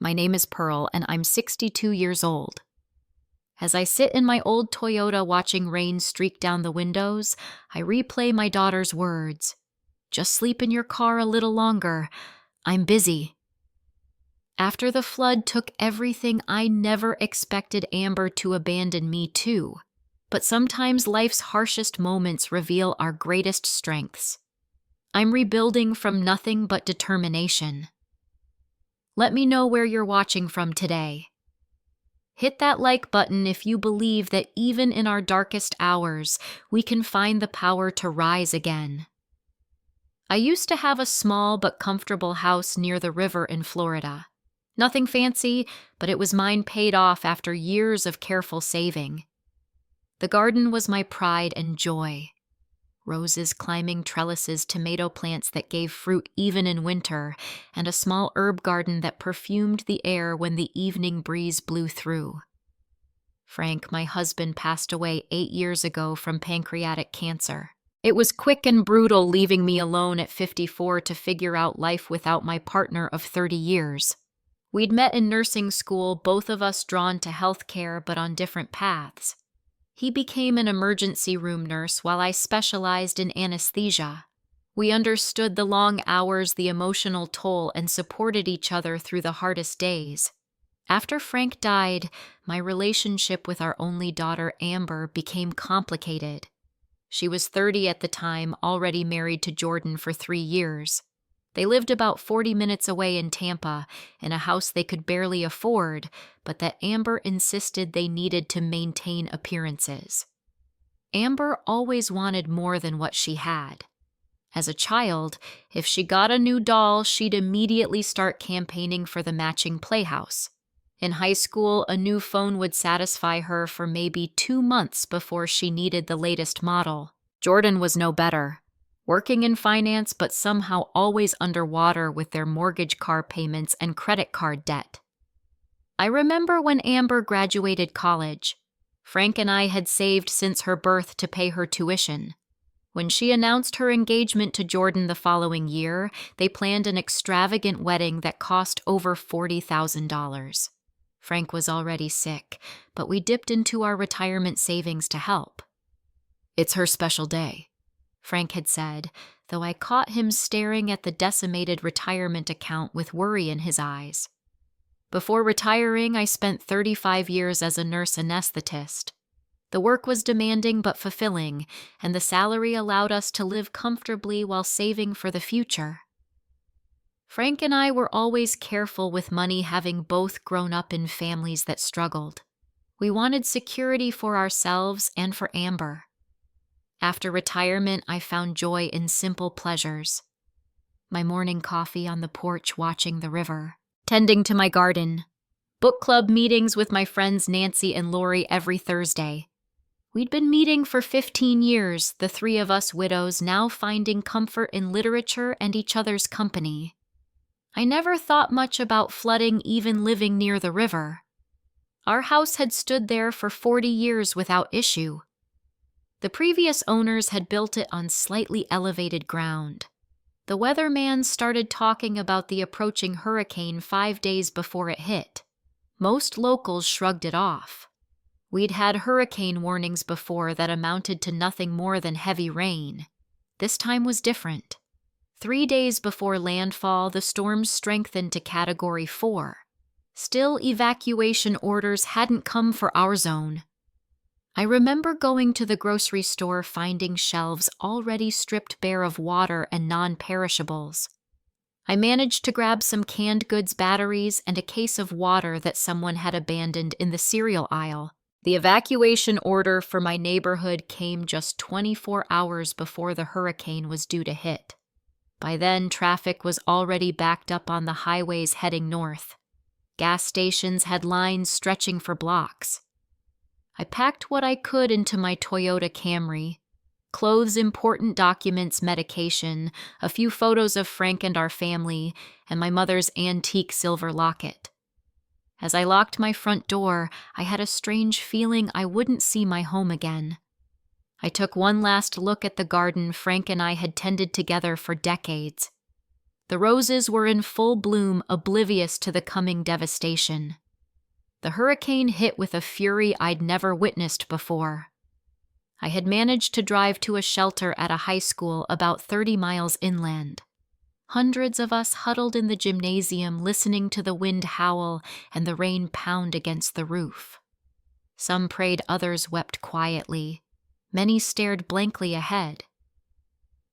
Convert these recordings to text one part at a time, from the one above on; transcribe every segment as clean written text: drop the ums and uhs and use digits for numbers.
My name is Pearl, and I'm 62 years old. As I sit in my old Toyota watching rain streak down the windows, I replay my daughter's words. Just sleep in your car a little longer. I'm busy. After the flood took everything, I never expected Amber to abandon me too. But sometimes life's harshest moments reveal our greatest strengths. I'm rebuilding from nothing but determination. Let me know where you're watching from today. Hit that like button if you believe that even in our darkest hours, we can find the power to rise again. I used to have a small but comfortable house near the river in Florida. Nothing fancy, but it was mine paid off after years of careful saving. The garden was my pride and joy. Roses climbing trellises, tomato plants that gave fruit even in winter, and a small herb garden that perfumed the air when the evening breeze blew through. Frank, my husband, passed away 8 years ago from pancreatic cancer. It was quick and brutal, leaving me alone at 54 to figure out life without my partner of 30 years. We'd met in nursing school, both of us drawn to healthcare but on different paths. He became an emergency room nurse while I specialized in anesthesia. We understood the long hours, the emotional toll, and supported each other through the hardest days. After Frank died, my relationship with our only daughter, Amber, became complicated. She was 30 at the time, already married to Jordan for 3 years. They lived about 40 minutes away in Tampa, in a house they could barely afford, but that Amber insisted they needed to maintain appearances. Amber always wanted more than what she had. As a child, if she got a new doll, she'd immediately start campaigning for the matching playhouse. In high school, a new phone would satisfy her for maybe 2 months before she needed the latest model. Jordan was no better. Working in finance, but somehow always underwater with their mortgage, car payments, and credit card debt. I remember when Amber graduated college. Frank and I had saved since her birth to pay her tuition. When she announced her engagement to Jordan the following year, they planned an extravagant wedding that cost over $40,000. Frank was already sick, but we dipped into our retirement savings to help. "It's her special day," Frank had said, though I caught him staring at the decimated retirement account with worry in his eyes. Before retiring, I spent 35 years as a nurse anesthetist. The work was demanding but fulfilling, and the salary allowed us to live comfortably while saving for the future. Frank and I were always careful with money, having both grown up in families that struggled. We wanted security for ourselves and for Amber. After retirement, I found joy in simple pleasures. My morning coffee on the porch watching the river, tending to my garden, book club meetings with my friends Nancy and Lori every Thursday. We'd been meeting for 15 years, the 3 of us widows now finding comfort in literature and each other's company. I never thought much about flooding, even living near the river. Our house had stood there for 40 years without issue. The previous owners had built it on slightly elevated ground. The weatherman started talking about the approaching hurricane 5 days before it hit. Most locals shrugged it off. We'd had hurricane warnings before that amounted to nothing more than heavy rain. This time was different. 3 days before landfall, the storm strengthened to Category 4. Still, evacuation orders hadn't come for our zone. I remember going to the grocery store, finding shelves already stripped bare of water and non-perishables. I managed to grab some canned goods batteries and a case of water that someone had abandoned in the cereal aisle. The evacuation order for my neighborhood came just 24 hours before the hurricane was due to hit. By then, traffic was already backed up on the highways heading north. Gas stations had lines stretching for blocks. I packed what I could into my Toyota Camry: clothes, important documents, medication, a few photos of Frank and our family, and my mother's antique silver locket. As I locked my front door, I had a strange feeling I wouldn't see my home again. I took one last look at the garden Frank and I had tended together for decades. The roses were in full bloom, oblivious to the coming devastation. The hurricane hit with a fury I'd never witnessed before. I had managed to drive to a shelter at a high school about 30 miles inland. Hundreds of us huddled in the gymnasium listening to the wind howl and the rain pound against the roof. Some prayed, others wept quietly. Many stared blankly ahead.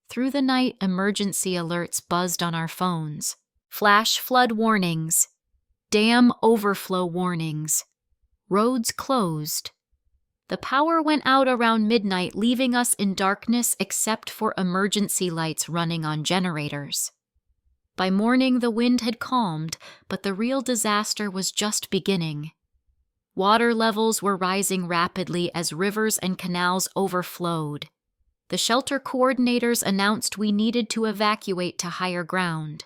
Through the night, emergency alerts buzzed on our phones. Flash flood warnings. Dam overflow warnings. Roads closed. The power went out around midnight, leaving us in darkness except for emergency lights running on generators. By morning, the wind had calmed, but the real disaster was just beginning. Water levels were rising rapidly as rivers and canals overflowed. The shelter coordinators announced we needed to evacuate to higher ground.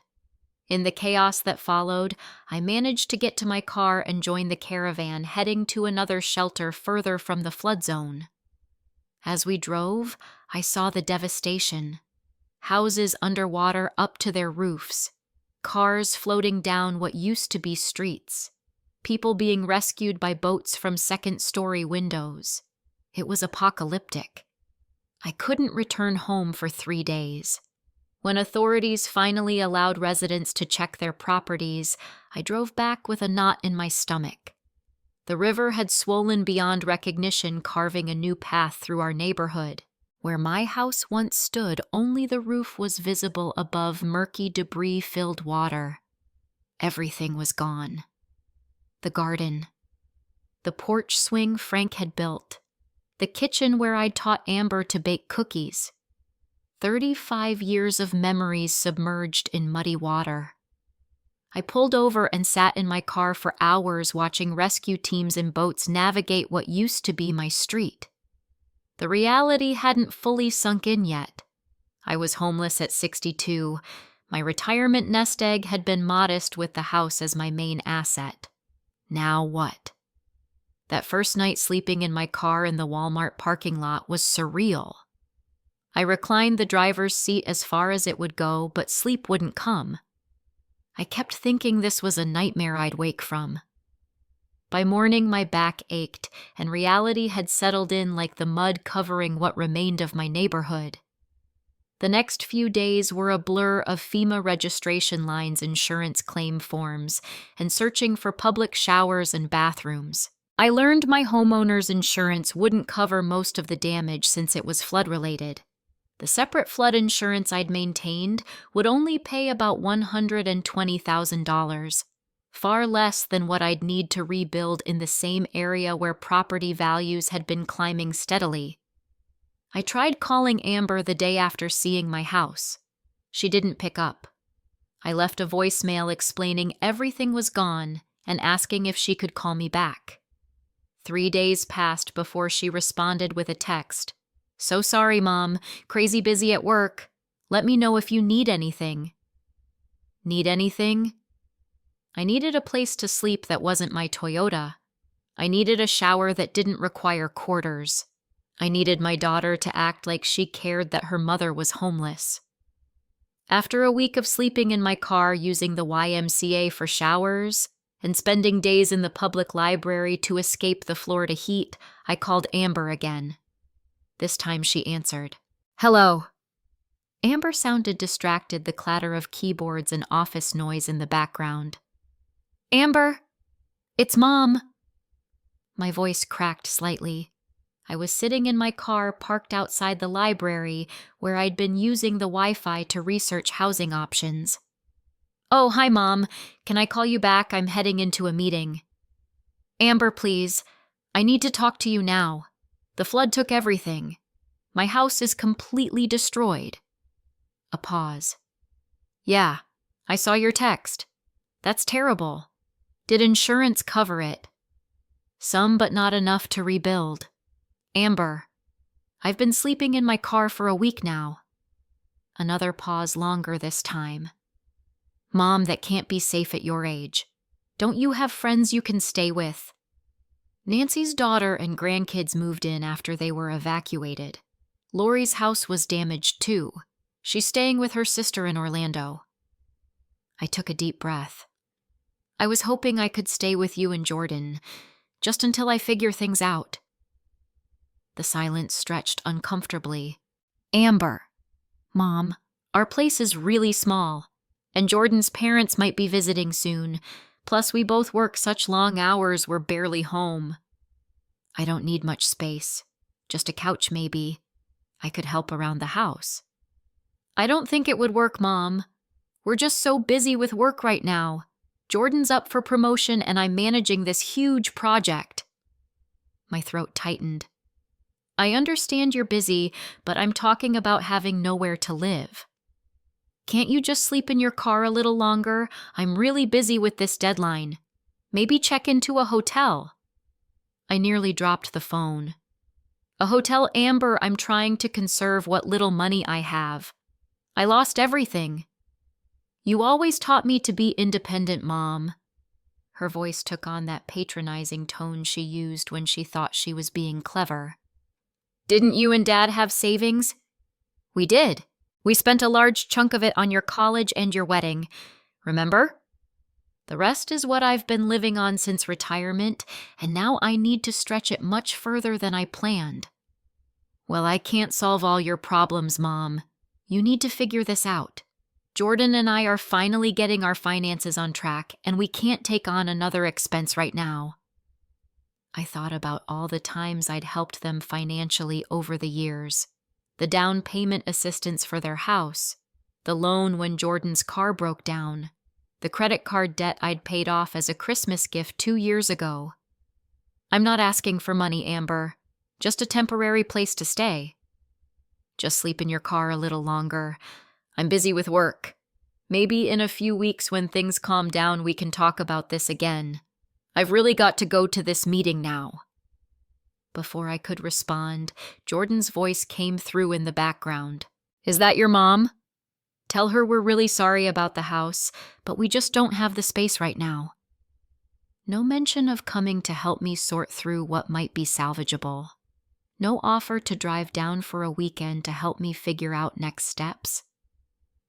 In the chaos that followed, I managed to get to my car and join the caravan, heading to another shelter further from the flood zone. As we drove, I saw the devastation. Houses underwater up to their roofs, cars floating down what used to be streets, people being rescued by boats from second-story windows. It was apocalyptic. I couldn't return home for 3 days. When authorities finally allowed residents to check their properties, I drove back with a knot in my stomach. The river had swollen beyond recognition, carving a new path through our neighborhood. Where my house once stood, only the roof was visible above murky, debris-filled water. Everything was gone. The garden. The porch swing Frank had built. The kitchen where I'd taught Amber to bake cookies. 35 years of memories submerged in muddy water. I pulled over and sat in my car for hours watching rescue teams and boats navigate what used to be my street. The reality hadn't fully sunk in yet. I was homeless at 62. My retirement nest egg had been modest with the house as my main asset. Now what? That first night sleeping in my car in the Walmart parking lot was surreal. I reclined the driver's seat as far as it would go, but sleep wouldn't come. I kept thinking this was a nightmare I'd wake from. By morning, my back ached, and reality had settled in like the mud covering what remained of my neighborhood. The next few days were a blur of FEMA registration lines, insurance claim forms, and searching for public showers and bathrooms. I learned my homeowner's insurance wouldn't cover most of the damage since it was flood-related. The separate flood insurance I'd maintained would only pay about $120,000, far less than what I'd need to rebuild in the same area where property values had been climbing steadily. I tried calling Amber the day after seeing my house. She didn't pick up. I left a voicemail explaining everything was gone and asking if she could call me back. 3 days passed before she responded with a text. "So sorry, Mom. Crazy busy at work. Let me know if you need anything." Need anything? I needed a place to sleep that wasn't my Toyota. I needed a shower that didn't require quarters. I needed my daughter to act like she cared that her mother was homeless. After a week of sleeping in my car using the YMCA for showers and spending days in the public library to escape the Florida heat, I called Amber again. This time she answered. "Hello." Amber sounded distracted, the clatter of keyboards and office noise in the background. "Amber, it's Mom." My voice cracked slightly. I was sitting in my car parked outside the library where I'd been using the Wi-Fi to research housing options. "Oh, hi, Mom. Can I call you back? I'm heading into a meeting." "Amber, please. I need to talk to you now. The flood took everything. My house is completely destroyed." A pause. "Yeah, I saw your text. That's terrible. Did insurance cover it?" "Some, but not enough to rebuild." "Amber, I've been sleeping in my car for a week now." Another pause, longer this time. "Mom, that can't be safe at your age. Don't you have friends you can stay with?" Nancy's daughter and grandkids moved in after they were evacuated. Lori's house was damaged too. She's staying with her sister in Orlando. I took a deep breath. I was hoping I could stay with you and Jordan, just until I figure things out. The silence stretched uncomfortably. Amber. Mom, our place is really small, and Jordan's parents might be visiting soon. Plus, we both work such long hours we're barely home. I don't need much space. Just a couch, maybe. I could help around the house. I don't think it would work, Mom. We're just so busy with work right now. Jordan's up for promotion and I'm managing this huge project. My throat tightened. I understand you're busy, but I'm talking about having nowhere to live. Can't you just sleep in your car a little longer? I'm really busy with this deadline. Maybe check into a hotel. I nearly dropped the phone. A hotel, Amber, I'm trying to conserve what little money I have. I lost everything. You always taught me to be independent, Mom. Her voice took on that patronizing tone she used when she thought she was being clever. Didn't you and Dad have savings? We did. We spent a large chunk of it on your college and your wedding. Remember? The rest is what I've been living on since retirement, and now I need to stretch it much further than I planned. Well, I can't solve all your problems, Mom. You need to figure this out. Jordan and I are finally getting our finances on track, and we can't take on another expense right now. I thought about all the times I'd helped them financially over the years. The down payment assistance for their house, the loan when Jordan's car broke down, the credit card debt I'd paid off as a Christmas gift 2 years ago. I'm not asking for money, Amber. Just a temporary place to stay. Just sleep in your car a little longer. I'm busy with work. Maybe in a few weeks when things calm down we can talk about this again. I've really got to go to this meeting now. Before I could respond, Jordan's voice came through in the background. Is that your mom? Tell her we're really sorry about the house, but we just don't have the space right now. No mention of coming to help me sort through what might be salvageable. No offer to drive down for a weekend to help me figure out next steps.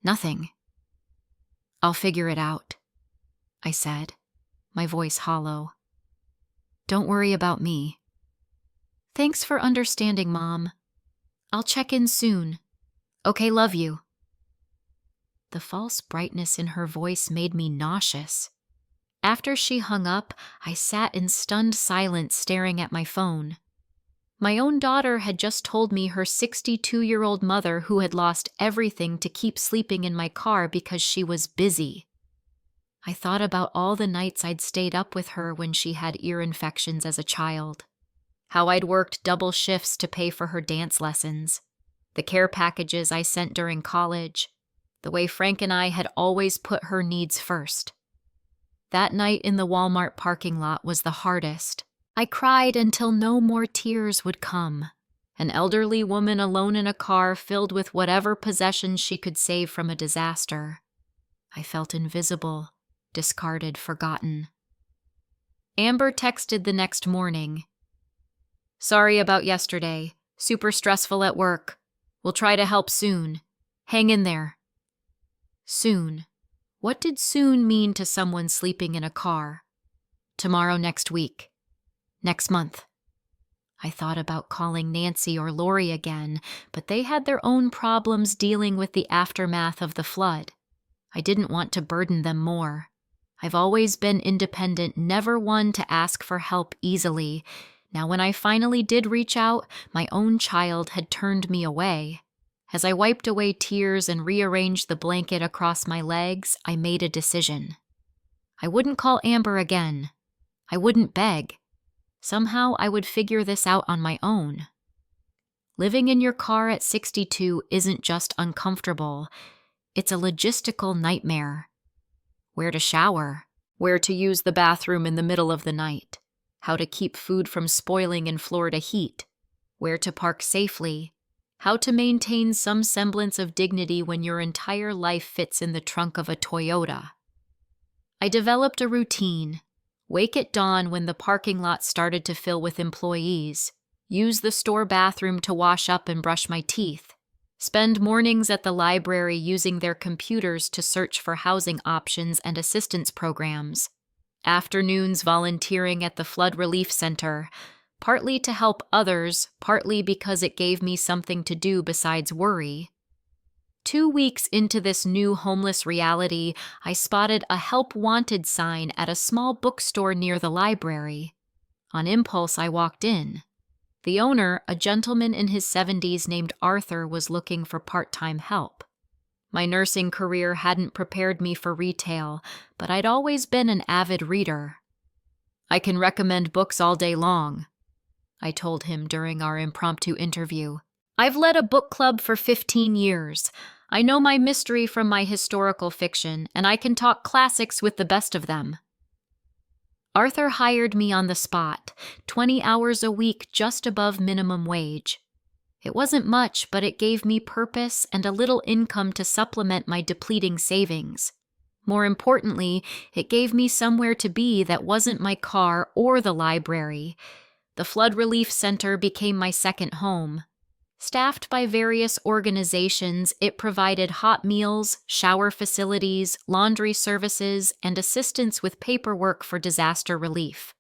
Nothing. I'll figure it out, I said, my voice hollow. Don't worry about me. Thanks for understanding, Mom. I'll check in soon. Okay, love you. The false brightness in her voice made me nauseous. After she hung up, I sat in stunned silence staring at my phone. My own daughter had just told me her 62-year-old mother who had lost everything to keep sleeping in my car because she was busy. I thought about all the nights I'd stayed up with her when she had ear infections as a child. How I'd worked double shifts to pay for her dance lessons. The care packages I sent during college. The way Frank and I had always put her needs first. That night in the Walmart parking lot was the hardest. I cried until no more tears would come. An elderly woman alone in a car filled with whatever possessions she could save from a disaster. I felt invisible, discarded, forgotten. Amber texted the next morning. Sorry about yesterday. Super stressful at work. We'll try to help soon. Hang in there. Soon. What did soon mean to someone sleeping in a car? Tomorrow, next week. Next month. I thought about calling Nancy or Lori again, but they had their own problems dealing with the aftermath of the flood. I didn't want to burden them more. I've always been independent, never one to ask for help easily. Now when I finally did reach out, my own child had turned me away. As I wiped away tears and rearranged the blanket across my legs, I made a decision. I wouldn't call Amber again. I wouldn't beg. Somehow I would figure this out on my own. Living in your car at 62 isn't just uncomfortable. It's a logistical nightmare. Where to shower, where to use the bathroom in the middle of the night, how to keep food from spoiling in Florida heat, where to park safely, how to maintain some semblance of dignity when your entire life fits in the trunk of a Toyota. I developed a routine. Wake at dawn when the parking lot started to fill with employees. Use the store bathroom to wash up and brush my teeth. spend mornings at the library using their computers to search for housing options and assistance programs, afternoons volunteering at the flood relief center, partly to help others, partly because it gave me something to do besides worry. 2 weeks into this new homeless reality, I spotted a help wanted sign at a small bookstore near the library. On impulse, I walked in. The owner, a gentleman in his 70s named Arthur, was looking for part-time help. My nursing career hadn't prepared me for retail, but I'd always been an avid reader. "I can recommend books all day long," I told him during our impromptu interview. "I've led a book club for 15 years. I know my mystery from my historical fiction, and I can talk classics with the best of them." Arthur hired me on the spot, 20 hours a week just above minimum wage. It wasn't much, but it gave me purpose and a little income to supplement my depleting savings. More importantly, it gave me somewhere to be that wasn't my car or the library. The Flood Relief Center became my second home. Staffed by various organizations, it provided hot meals, shower facilities, laundry services, and assistance with paperwork for disaster relief.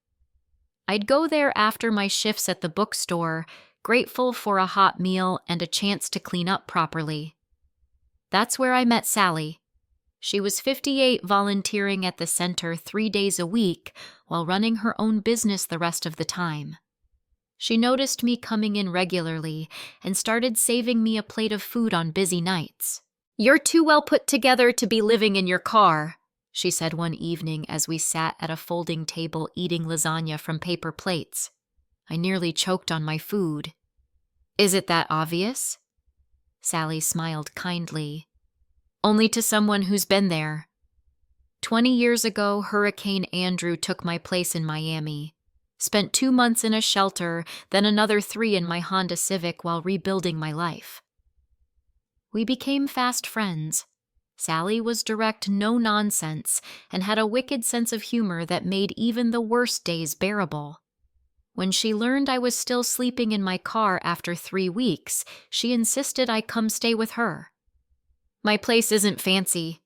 I'd go there after my shifts at the bookstore, grateful for a hot meal and a chance to clean up properly. That's where I met Sally. She was 58, volunteering at the center 3 days a week while running her own business the rest of the time. She noticed me coming in regularly and started saving me a plate of food on busy nights. "You're too well put together to be living in your car," she said one evening as we sat at a folding table eating lasagna from paper plates. I nearly choked on my food. "Is it that obvious?" Sally smiled kindly. "Only to someone who's been there. 20 years ago, Hurricane Andrew took my place in Miami. Spent 2 months in a shelter, then another 3 in my Honda Civic while rebuilding my life." We became fast friends. Sally was direct, no nonsense, and had a wicked sense of humor that made even the worst days bearable. When she learned I was still sleeping in my car after 3 weeks, she insisted I come stay with her. "My place isn't fancy,"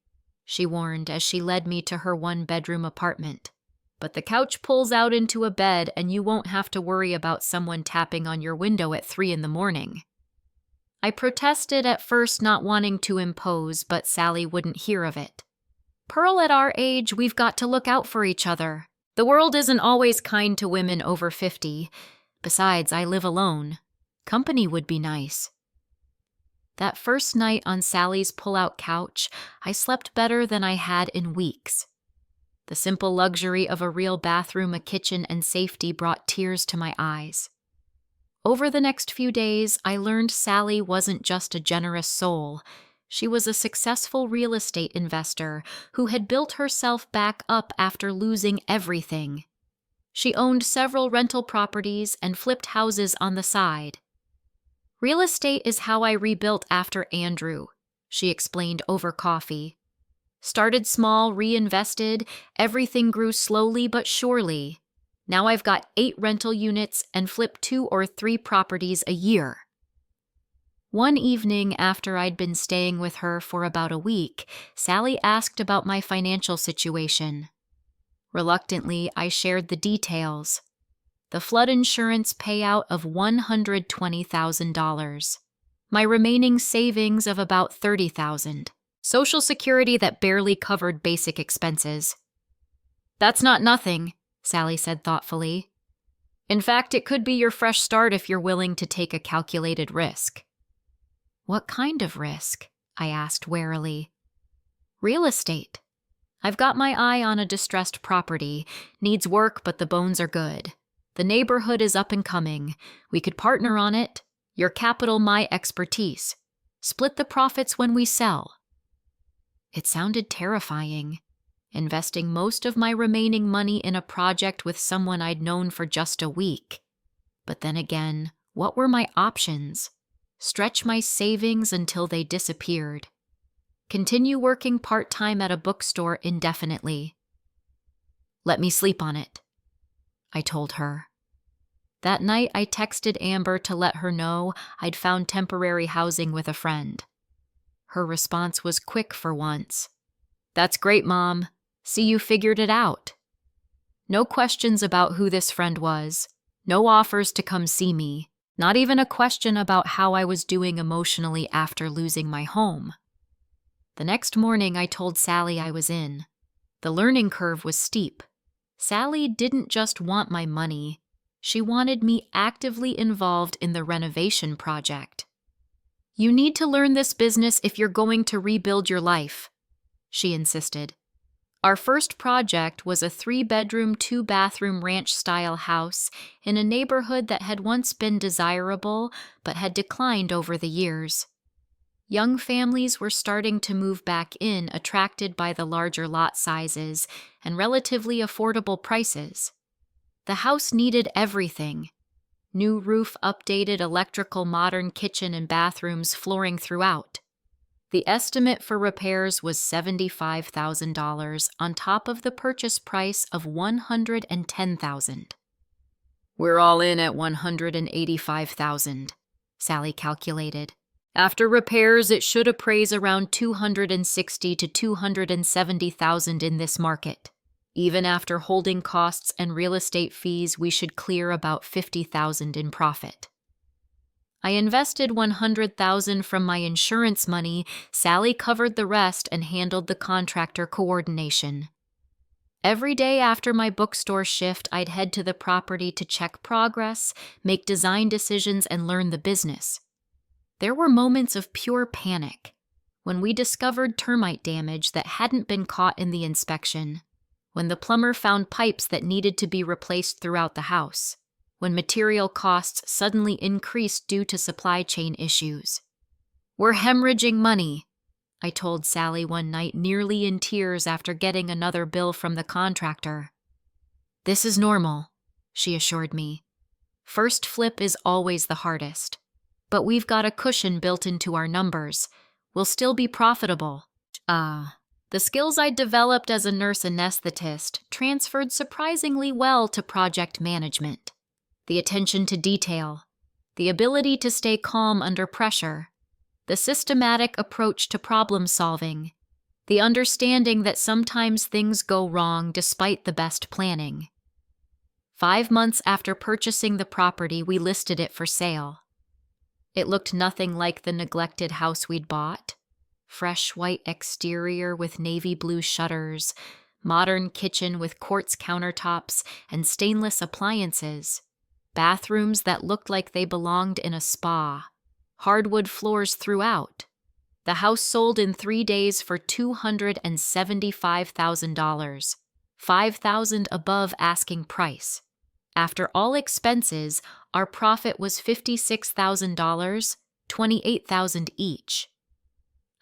she warned as she led me to her 1-bedroom apartment. "But the couch pulls out into a bed and you won't have to worry about someone tapping on your window at 3 in the morning. I protested at first, not wanting to impose, but Sally wouldn't hear of it. "Pearl, at our age, we've got to look out for each other. The world isn't always kind to women over 50. Besides, I live alone. Company would be nice." That first night on Sally's pull-out couch, I slept better than I had in weeks. The simple luxury of a real bathroom, a kitchen, and safety brought tears to my eyes. Over the next few days, I learned Sally wasn't just a generous soul. She was a successful real estate investor who had built herself back up after losing everything. She owned several rental properties and flipped houses on the side. "Real estate is how I rebuilt after Andrew," she explained over coffee. "Started small, reinvested, everything grew slowly but surely. Now I've got 8 rental units and flip 2 or 3 properties a year." One evening after I'd been staying with her for about a week, Sally asked about my financial situation. Reluctantly, I shared the details. The flood insurance payout of $120,000. My remaining savings of about $30,000. Social Security that barely covered basic expenses. "That's not nothing," Sally said thoughtfully. "In fact, it could be your fresh start if you're willing to take a calculated risk." "What kind of risk?" I asked warily. "Real estate. I've got my eye on a distressed property. Needs work, but the bones are good. The neighborhood is up and coming. We could partner on it. Your capital, my expertise. Split the profits when we sell." It sounded terrifying. Investing most of my remaining money in a project with someone I'd known for just a week. But then again, what were my options? Stretch my savings until they disappeared. Continue working part-time at a bookstore indefinitely. "Let me sleep on it," I told her. That night, I texted Amber to let her know I'd found temporary housing with a friend. Her response was quick for once. "That's great, Mom. See, you figured it out." No questions about who this friend was, no offers to come see me, not even a question about how I was doing emotionally after losing my home. The next morning, I told Sally I was in. The learning curve was steep. Sally didn't just want my money. She wanted me actively involved in the renovation project. "You need to learn this business if you're going to rebuild your life," she insisted. Our first project was a 3-bedroom, 2-bathroom ranch-style house in a neighborhood that had once been desirable but had declined over the years. Young families were starting to move back in, attracted by the larger lot sizes and relatively affordable prices. The house needed everything: new roof, updated electrical, modern kitchen and bathrooms, flooring throughout. The estimate for repairs was $75,000 on top of the purchase price of $110,000. "We're all in at $185,000, Sally calculated. "After repairs, it should appraise around $260,000 to $270,000 in this market. Even after holding costs and real estate fees, we should clear about $50,000 in profit." I invested $100,000 from my insurance money. Sally covered the rest and handled the contractor coordination. Every day after my bookstore shift, I'd head to the property to check progress, make design decisions, and learn the business. There were moments of pure panic when we discovered termite damage that hadn't been caught in the inspection, when the plumber found pipes that needed to be replaced throughout the house, when material costs suddenly increased due to supply chain issues. "We're hemorrhaging money," I told Sally one night, nearly in tears after getting another bill from the contractor. "This is normal," she assured me. "First flip is always the hardest, but we've got a cushion built into our numbers. We'll still be profitable." The skills I developed as a nurse anesthetist transferred surprisingly well to project management. The attention to detail, the ability to stay calm under pressure, the systematic approach to problem solving, the understanding that sometimes things go wrong despite the best planning. 5 months after purchasing the property, we listed it for sale. It looked nothing like the neglected house we'd bought. Fresh white exterior with navy blue shutters, modern kitchen with quartz countertops and stainless appliances, bathrooms that looked like they belonged in a spa, hardwood floors throughout. The house sold in 3 days for $275,000, $5,000 above asking price. After all expenses, our profit was $56,000, $28,000 each.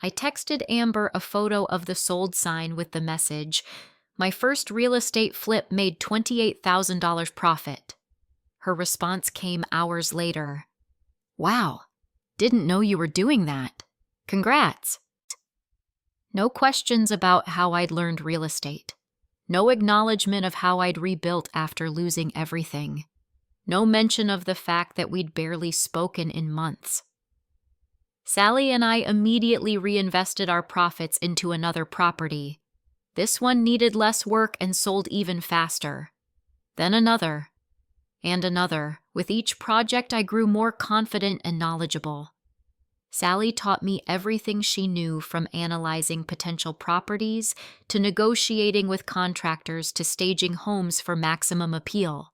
I texted Amber a photo of the sold sign with the message, "My first real estate flip made $28,000 profit." Her response came hours later. "Wow, didn't know you were doing that. Congrats." No questions about how I'd learned real estate. No acknowledgement of how I'd rebuilt after losing everything. No mention of the fact that we'd barely spoken in months. Sally and I immediately reinvested our profits into another property. This one needed less work and sold even faster. Then another, and another. With each project, I grew more confident and knowledgeable. Sally taught me everything she knew, from analyzing potential properties to negotiating with contractors to staging homes for maximum appeal.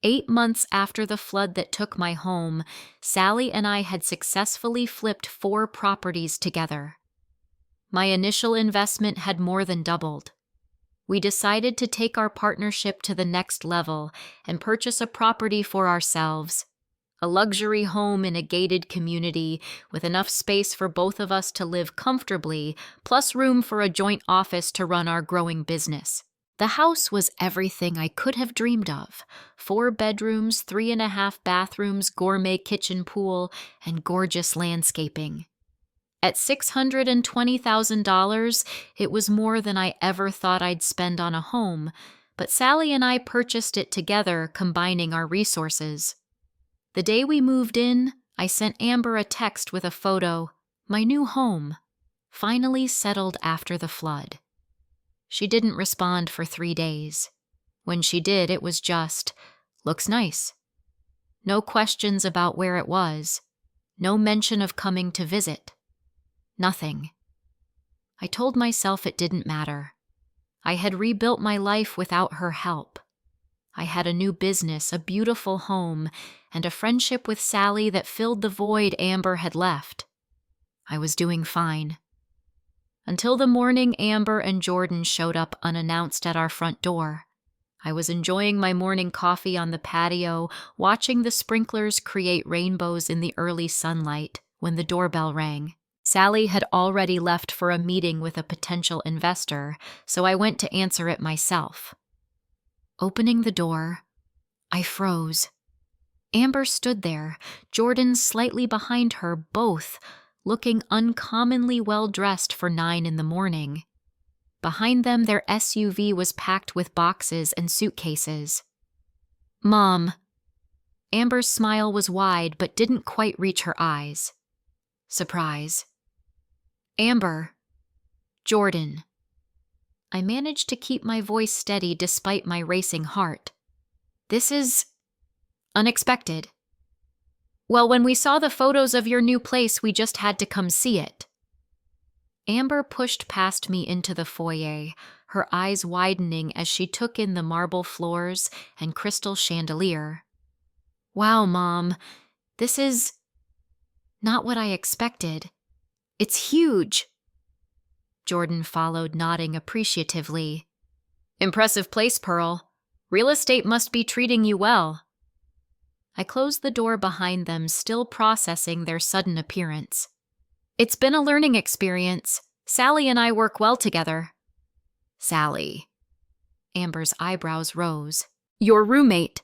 8 months after the flood that took my home, Sally and I had successfully flipped 4 properties together. My initial investment had more than doubled. We decided to take our partnership to the next level and purchase a property for ourselves, a luxury home in a gated community with enough space for both of us to live comfortably, plus room for a joint office to run our growing business. The house was everything I could have dreamed of: 4 bedrooms, 3.5 bathrooms, gourmet kitchen, pool, and gorgeous landscaping. At $620,000, it was more than I ever thought I'd spend on a home, but Sally and I purchased it together, combining our resources. The day we moved in, I sent Amber a text with a photo, my new home, finally settled after the flood. She didn't respond for 3 days. When she did, it was just, looks nice. No questions about where it was. No mention of coming to visit. Nothing. I told myself it didn't matter. I had rebuilt my life without her help. I had a new business, a beautiful home, and a friendship with Sally that filled the void Amber had left. I was doing fine. Until the morning Amber and Jordan showed up unannounced at our front door. I was enjoying my morning coffee on the patio, watching the sprinklers create rainbows in the early sunlight, when the doorbell rang. Sally had already left for a meeting with a potential investor, so I went to answer it myself. Opening the door, I froze. Amber stood there, Jordan slightly behind her, both looking uncommonly well-dressed for 9 in the morning. Behind them, their SUV was packed with boxes and suitcases. "Mom." Amber's smile was wide but didn't quite reach her eyes. Surprise. "Amber." "Jordan." I managed to keep my voice steady despite my racing heart. "This is unexpected." "Well, when we saw the photos of your new place, we just had to come see it." Amber pushed past me into the foyer, her eyes widening as she took in the marble floors and crystal chandelier. "Wow, Mom, this is not what I expected. It's huge." Jordan followed, nodding appreciatively. "Impressive place, Pearl. Real estate must be treating you well." I closed the door behind them, still processing their sudden appearance. "It's been a learning experience. Sally and I work well together." "Sally." Amber's eyebrows rose. "Your roommate."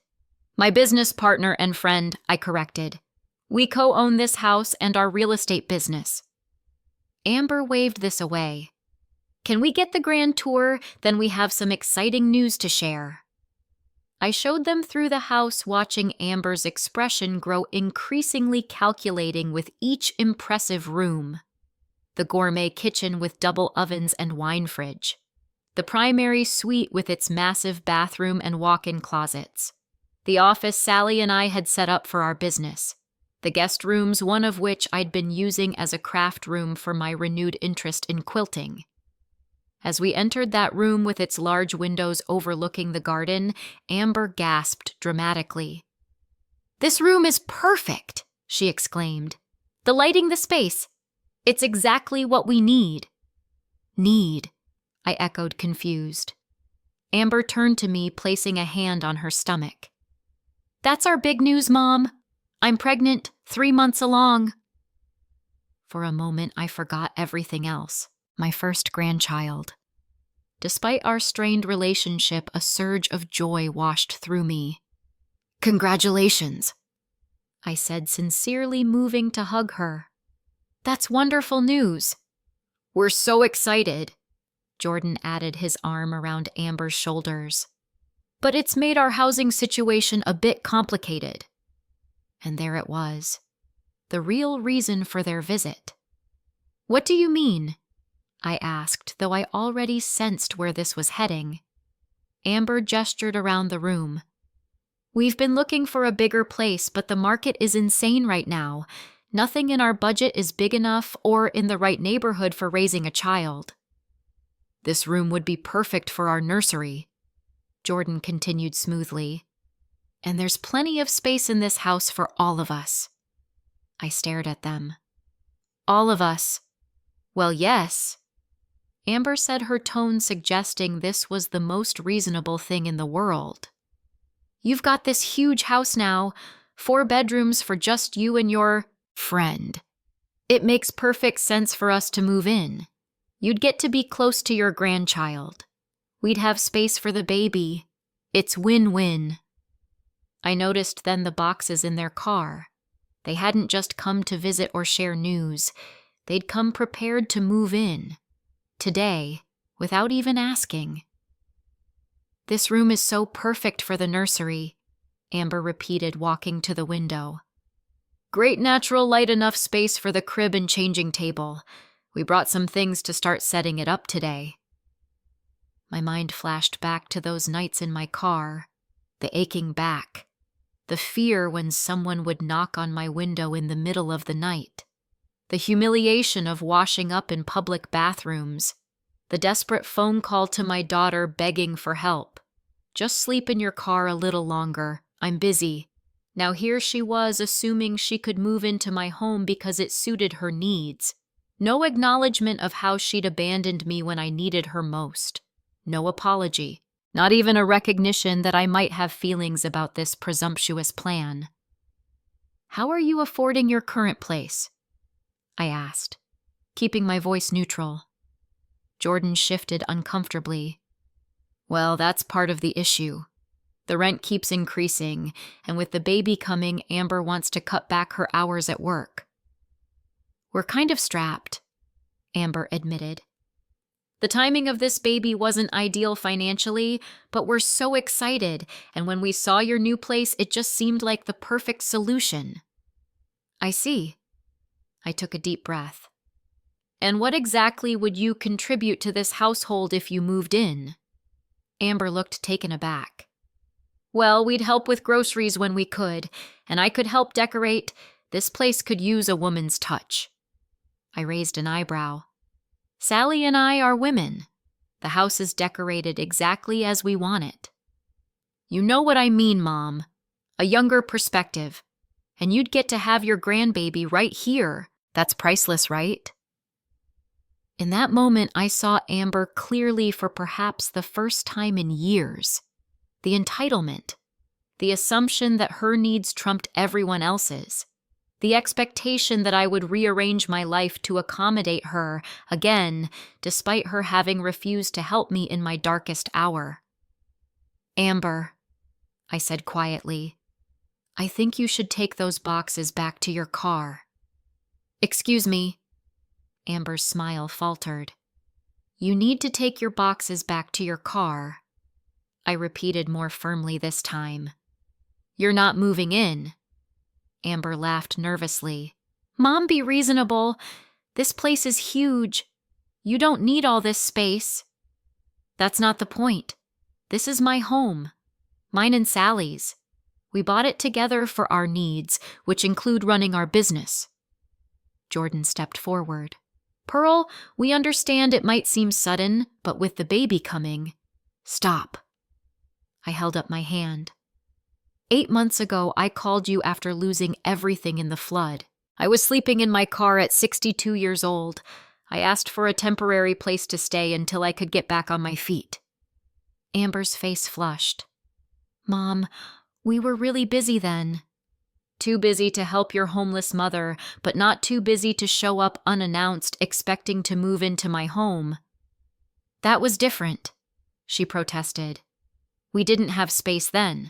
"My business partner and friend," I corrected. "We co-own this house and our real estate business." Amber waved this away. "Can we get the grand tour? Then we have some exciting news to share." I showed them through the house, watching Amber's expression grow increasingly calculating with each impressive room. The gourmet kitchen with double ovens and wine fridge. The primary suite with its massive bathroom and walk-in closets. The office Sally and I had set up for our business. The guest rooms, one of which I'd been using as a craft room for my renewed interest in quilting. As we entered that room with its large windows overlooking the garden, Amber gasped dramatically. "This room is perfect," she exclaimed. "The lighting, the space. It's exactly what we need." "Need," I echoed, confused. Amber turned to me, placing a hand on her stomach. "That's our big news, Mom. I'm pregnant, 3 months along." For a moment, I forgot everything else. My first grandchild. Despite our strained relationship, a surge of joy washed through me. "Congratulations," I said, sincerely, moving to hug her. "That's wonderful news." "We're so excited," Jordan added, his arm around Amber's shoulders. "But it's made our housing situation a bit complicated." And there it was, the real reason for their visit. "What do you mean?" I asked, though I already sensed where this was heading. Amber gestured around the room. "We've been looking for a bigger place, but the market is insane right now. Nothing in our budget is big enough or in the right neighborhood for raising a child." "This room would be perfect for our nursery," Jordan continued smoothly. "And there's plenty of space in this house for all of us." I stared at them. "All of us?" "Well, yes." Amber said, her tone suggesting this was the most reasonable thing in the world. "You've got this huge house now, 4 bedrooms for just you and your friend. It makes perfect sense for us to move in. You'd get to be close to your grandchild. We'd have space for the baby. It's win-win." I noticed then the boxes in their car. They hadn't just come to visit or share news. They'd come prepared to move in. Today, without even asking. This room is so perfect for the nursery, Amber repeated, walking to the window. Great natural light, enough space for the crib and changing table. We brought some things to start setting it up today. My mind flashed back to those nights in my car, the aching back, the fear when someone would knock on my window in the middle of the night, the humiliation of washing up in public bathrooms, the desperate phone call to my daughter begging for help. Just sleep in your car a little longer. I'm busy. Now here she was, assuming she could move into my home because it suited her needs. No acknowledgement of how she'd abandoned me when I needed her most. No apology. Not even a recognition that I might have feelings about this presumptuous plan. How are you affording your current place? I asked, keeping my voice neutral. Jordan shifted uncomfortably. Well, that's part of the issue. The rent keeps increasing, and with the baby coming, Amber wants to cut back her hours at work. We're kind of strapped, Amber admitted. The timing of this baby wasn't ideal financially, but we're so excited, and when we saw your new place, it just seemed like the perfect solution. I see. I took a deep breath. And what exactly would you contribute to this household if you moved in? Amber looked taken aback. Well, we'd help with groceries when we could, and I could help decorate. This place could use a woman's touch. I raised an eyebrow. Sally and I are women. The house is decorated exactly as we want it. You know what I mean, Mom. A younger perspective. And you'd get to have your grandbaby right here. That's priceless, right? In that moment, I saw Amber clearly for perhaps the first time in years. The entitlement. The assumption that her needs trumped everyone else's. The expectation that I would rearrange my life to accommodate her again, despite her having refused to help me in my darkest hour. Amber, I said quietly, I think you should take those boxes back to your car. Excuse me. Amber's smile faltered. You need to take your boxes back to your car. I repeated more firmly this time. You're not moving in. Amber laughed nervously. Mom, be reasonable. This place is huge. You don't need all this space. That's not the point. This is my home. Mine and Sally's. We bought it together for our needs, which include running our business. Jordan stepped forward. Pearl, we understand it might seem sudden, but with the baby coming... Stop. I held up my hand. 8 months ago, I called you after losing everything in the flood. I was sleeping in my car at 62 years old. I asked for a temporary place to stay until I could get back on my feet. Amber's face flushed. Mom, we were really busy then. Too busy to help your homeless mother, but not too busy to show up unannounced, expecting to move into my home. That was different, she protested. We didn't have space then.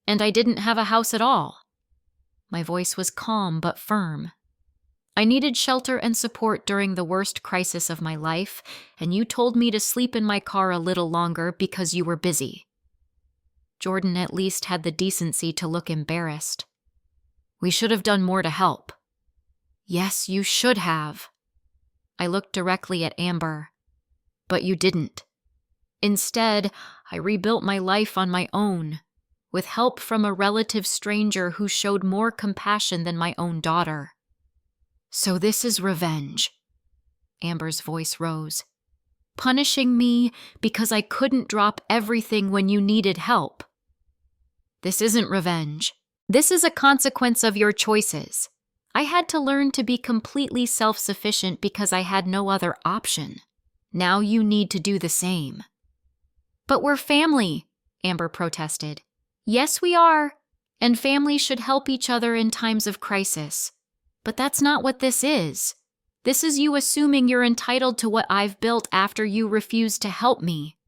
And I didn't have a house at all. My voice was calm but firm. I needed shelter and support during the worst crisis of my life, and you told me to sleep in my car a little longer because you were busy. Jordan at least had the decency to look embarrassed. We should have done more to help. Yes, you should have. I looked directly at Amber. But you didn't. Instead, I rebuilt my life on my own, with help from a relative stranger who showed more compassion than my own daughter. So this is revenge. Amber's voice rose. Punishing me because I couldn't drop everything when you needed help. This isn't revenge. This is a consequence of your choices. I had to learn to be completely self-sufficient because I had no other option. Now you need to do the same. But we're family, Amber protested. Yes, we are. And families should help each other in times of crisis. But that's not what this is. This is you assuming you're entitled to what I've built after you refused to help me.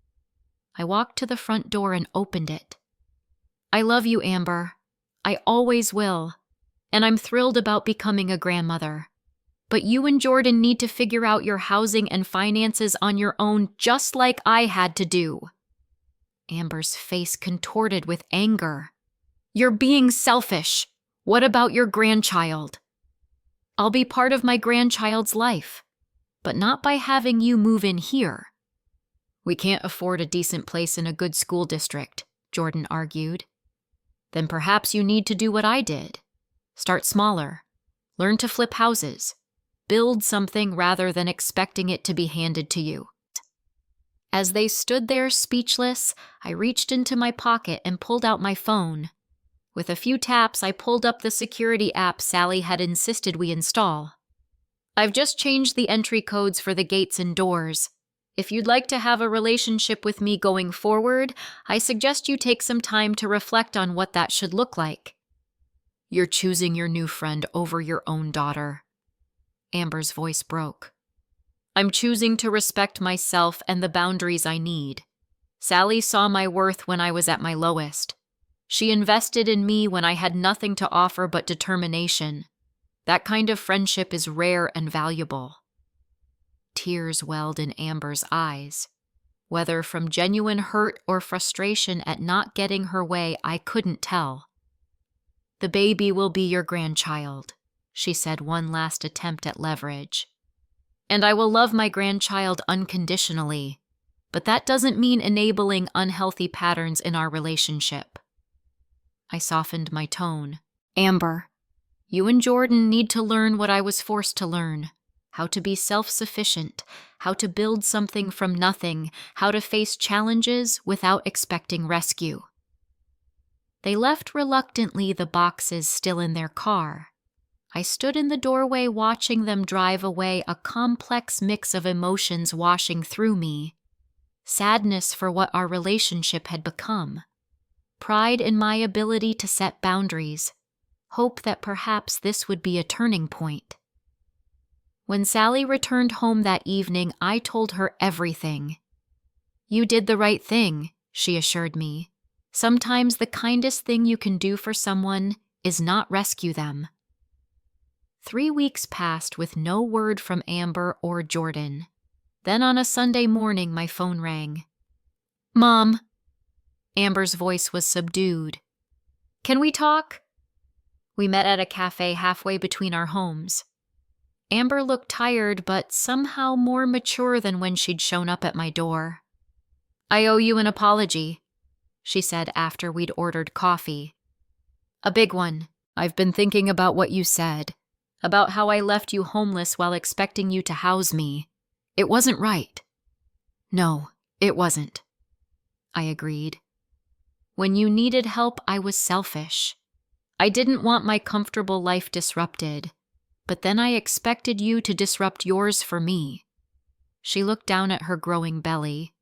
I walked to the front door and opened it. I love you, Amber. I always will. And I'm thrilled about becoming a grandmother. But you and Jordan need to figure out your housing and finances on your own, just like I had to do. Amber's face contorted with anger. "You're being selfish. What about your grandchild?" "I'll be part of my grandchild's life, but not by having you move in here." "We can't afford a decent place in a good school district," Jordan argued. "Then perhaps you need to do what I did. Start smaller. Learn to flip houses. Build something rather than expecting it to be handed to you." As they stood there speechless, I reached into my pocket and pulled out my phone. With a few taps, I pulled up the security app Sally had insisted we install. "I've just changed the entry codes for the gates and doors. If you'd like to have a relationship with me going forward, I suggest you take some time to reflect on what that should look like." "You're choosing your new friend over your own daughter." Amber's voice broke. "I'm choosing to respect myself and the boundaries I need. Sally saw my worth when I was at my lowest. She invested in me when I had nothing to offer but determination. That kind of friendship is rare and valuable." Tears welled in Amber's eyes. Whether from genuine hurt or frustration at not getting her way, I couldn't tell. "The baby will be your grandchild," she said, one last attempt at leverage. "And I will love my grandchild unconditionally, but that doesn't mean enabling unhealthy patterns in our relationship." I softened my tone. "Amber, you and Jordan need to learn what I was forced to learn. How to be self-sufficient, how to build something from nothing, how to face challenges without expecting rescue." They left reluctantly, the boxes still in their car. I stood in the doorway watching them drive away, a complex mix of emotions washing through me. Sadness for what our relationship had become. Pride in my ability to set boundaries. Hope that perhaps this would be a turning point. When Sally returned home that evening, I told her everything. "You did the right thing," she assured me. "Sometimes the kindest thing you can do for someone is not rescue them." 3 weeks passed with no word from Amber or Jordan. Then on a Sunday morning, my phone rang. "Mom." Amber's voice was subdued. "Can we talk?" We met at a cafe halfway between our homes. Amber looked tired, but somehow more mature than when she'd shown up at my door. "I owe you an apology," she said after we'd ordered coffee. "A big one. I've been thinking about what you said, about how I left you homeless while expecting you to house me. It wasn't right." "No, it wasn't," I agreed. "When you needed help, I was selfish. I didn't want my comfortable life disrupted, but then I expected you to disrupt yours for me." She looked down at her growing belly.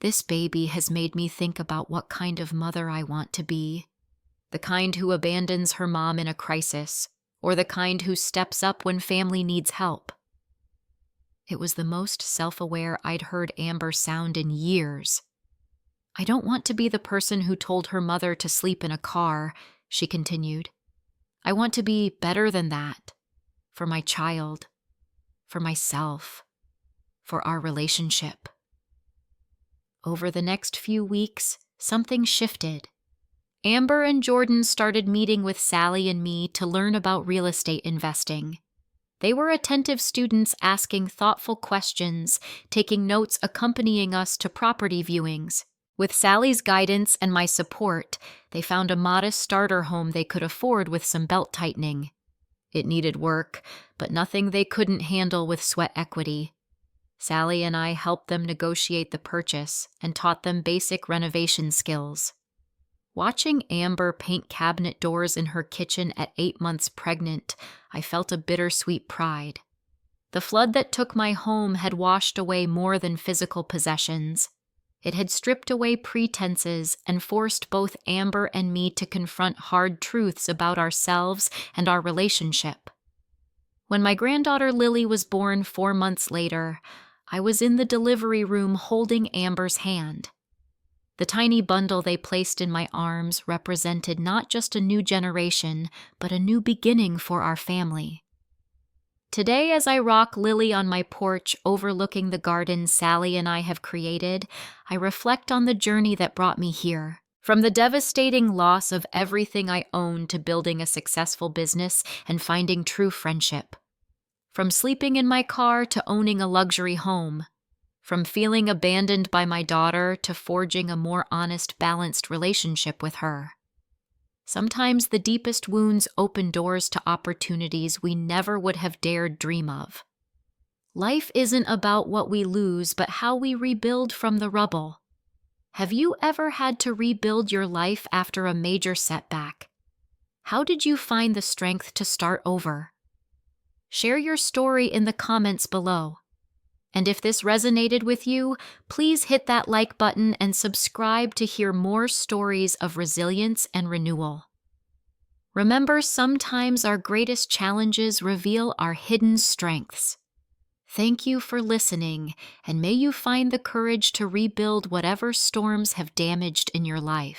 "This baby has made me think about what kind of mother I want to be. The kind who abandons her mom in a crisis, or the kind who steps up when family needs help." It was the most self-aware I'd heard Amber sound in years. "I don't want to be the person who told her mother to sleep in a car," she continued. "I want to be better than that. For my child. For myself. For our relationship." Over the next few weeks, something shifted. Amber and Jordan started meeting with Sally and me to learn about real estate investing. They were attentive students asking thoughtful questions, taking notes, accompanying us to property viewings. With Sally's guidance and my support, they found a modest starter home they could afford with some belt-tightening. It needed work, but nothing they couldn't handle with sweat equity. Sally and I helped them negotiate the purchase and taught them basic renovation skills. Watching Amber paint cabinet doors in her kitchen at 8 months pregnant, I felt a bittersweet pride. The flood that took my home had washed away more than physical possessions. It had stripped away pretenses and forced both Amber and me to confront hard truths about ourselves and our relationship. When my granddaughter Lily was born 4 months later, I was in the delivery room holding Amber's hand. The tiny bundle they placed in my arms represented not just a new generation, but a new beginning for our family. Today, as I rock Lily on my porch overlooking the garden Sally and I have created, I reflect on the journey that brought me here. From the devastating loss of everything I own to building a successful business and finding true friendship. From sleeping in my car to owning a luxury home. From feeling abandoned by my daughter to forging a more honest, balanced relationship with her. Sometimes the deepest wounds open doors to opportunities we never would have dared dream of. Life isn't about what we lose, but how we rebuild from the rubble. Have you ever had to rebuild your life after a major setback? How did you find the strength to start over? Share your story in the comments below. And if this resonated with you, please hit that like button and subscribe to hear more stories of resilience and renewal. Remember, sometimes our greatest challenges reveal our hidden strengths. Thank you for listening, and may you find the courage to rebuild whatever storms have damaged in your life.